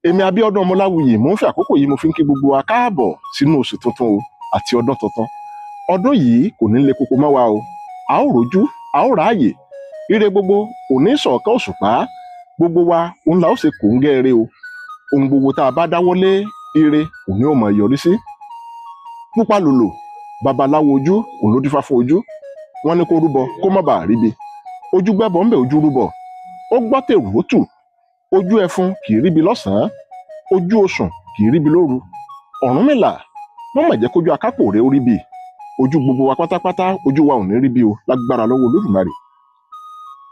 Èmi Abíọ́dún Ọmọláwuyì mò ń fi àkókò yìí mo fi ń kí gbogbo wa káàbọ̀ sínú oṣù tuntun o àti ọdún tuntun. Ọdún yìí kò ní le koko mọ́ wa o. A ó rojú, a ó ráàyè. Ire gbogbo kò ní sọ̀ọ́kán òṣùpá. Gbogbo wa òun la ó ṣe kòńgẹ́ ire o. Ohun gbogbo tá a bá dáwọ́lé ire òun ni ó máa yọrí sí. Pupa lòlò, babaláwo ojú òun ló dífá fún ojú. Wọ́n ní kó rúbọ kó má bàa ríbi. Ojú gbẹ́bọ ń bẹ̀ ojú rúbọ. Ó gbọ́ tèrú ó tù. Ojú ẹfun kì í ríbi lọ́sàn-án, ojú osùn kì í ríbi lóru. Ọ̀rúnmìlà wọ́n mà jẹ́ kójú akápò rẹ̀ ó ríbi. Ojú gbogbo wa pátápátá ojú wa ò ní ríbi o lágbára lọ́wọ́ Olódùmarè.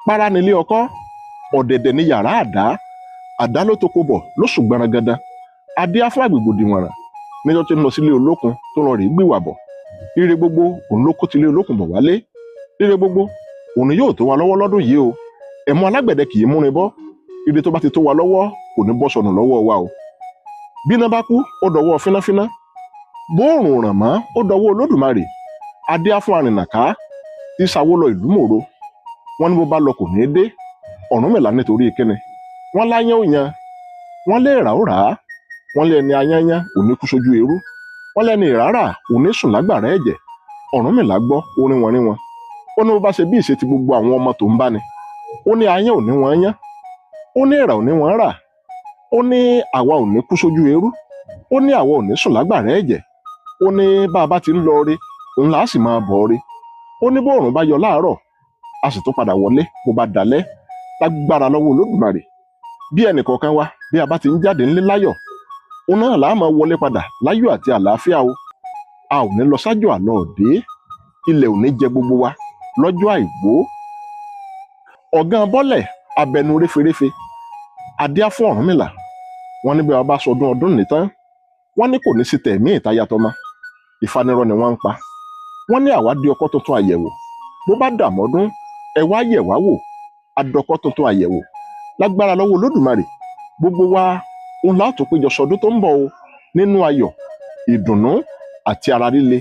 Para nílé ọkọ́, ọ̀dẹ̀dẹ̀ ní yàrá àdá. Àdá ló toko bọ̀ lóṣù gbarangandan. Adé á fún àgbègbòdìmọ̀ràn níjọ́ tí ń lọ sílé olókun tó lọ rèé gbìwà bọ̀. Ire gbogbo òun ló kó tilé olókun bọ̀ wálé. Ire gbogbo òun ni yóò tó wa lọ́wọ́ lọ́dún yìí o. Ẹ̀mú alágbẹ̀dẹ kì í múrin bọ́. Ire tó bá ti tó wa lọ́wọ́ kò ní bọ́ sọnù lọ́wọ́ wa o. Bíná bá kú ó dọwọ́ fínáfíná. Bóòrùn ràn mọ́ ó dọwọ́ Olódùmarè. Adé á fún arìnàká tí sawó lọ ìlú mòro. Wọ́n ní bó bá lọ kò ní dé. Ọ̀rúnmìlà nítorí kíni. Wọ́n láyán ó yan. Wọ́n lé ìrà ó rà á. Wọ́n lé ẹni ayányán òní kú sójú eérú. Wọ́n lẹ́ni ìrárà òní sùn lágbàrá ẹ̀jẹ̀. Ọ̀rúnmìlà gbọ́ orin wọn rí wọn. Ó ní bó bá ṣe bí ìṣe ti gbogbo àwọn ọmọ tó ń bá ni. Ó ní ayán òní wọn yán. Ó ní ìrà òní wọn rà. Ó ní àwa ò ní kú sójú eérú. Ó ní àwa ò ní sùn lágbàrá ẹ̀jẹ̀. Ó ní bá a bá ti ń lọ ore òun là á sì máa bọ̀ ore. Ó ní bóòrùn bá yọ láàárọ̀ a sì tún padà wọlé bó bá dalẹ́ lágbára lọ́wọ́ Olódùmarè. Bí ẹnìkọ̀ọ̀kan wa bí a bá ti ń jáde ńlé láyọ̀ òun náà là á máa wọlé padà láyọ̀ àti àlàáfíà o. A ò ní lọ sájò àlọ́ òde. Ilẹ̀ ò ní jẹ gbogbo wa lọ́jọ́ àìgbó. Ọ̀gán bọ́lẹ̀ abẹnu réferéfe. Adé á fún Ọ̀rúnmìlà. Wọ́n ní bí wọ́n bá sọdún ọdún nìtán. Wọ́n ní kò ní sí tẹ̀mí ìtayàtọ́mọ. Ìfanirọ́ ni wọ́n ń pa. Wọ́n ní àwa di ọkọ́ tuntun àyẹ̀wò. Bó bá dàmọ́dún ẹ wá yẹ̀ wá wò. Adọkọ́ tuntun àyẹ̀wò. Lágbára lọ́wọ́ Olódùmarè. Gbogbo wa òun la ó tún péjọ sọdún tó ń bọ̀ o nínú ayọ̀, ìdùnnú àti ara líle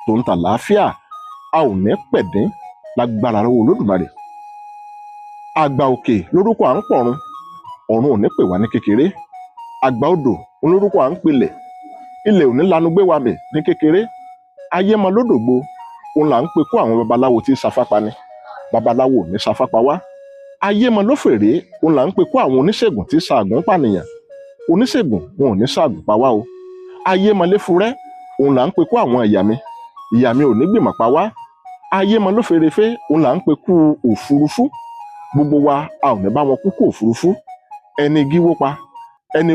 tó ń tà láàfíà. A ò ní pẹ̀dín lágbára lọ́wọ́ Olódùmarè. Àgbà òkè lórúkọ à ń pọ̀run. Ọ̀run ò ní pè wá ní kékeré. Àgbà odò olórúkọ à ń pilẹ̀. Ilẹ̀ ò ní lanu gbé wa mì ní kékeré. Ayé mọ lódògbò òun là ń pe kó àwọn babaláwo tí ṣafápa ni. Babaláwo ò ní ṣafápa wá. Ayé mọ ló fèrè òun là ń pe kó àwọn oníṣègùn tí ṣaàgùn pànìyàn. Oníṣègùn wọn ò ní ṣaàgùn pa wá o. Ayé mọ léfurẹ́ òun là ń pe kó àwọn ìyá mi ò ní gbìmọ̀ pa wá. Ayé mọ ló fèrèfé òun là ń pe kú òfurufú. Gbogbo wa a ò ní bá wọn kúkú òfurufú. Ẹni igi wó pa ẹni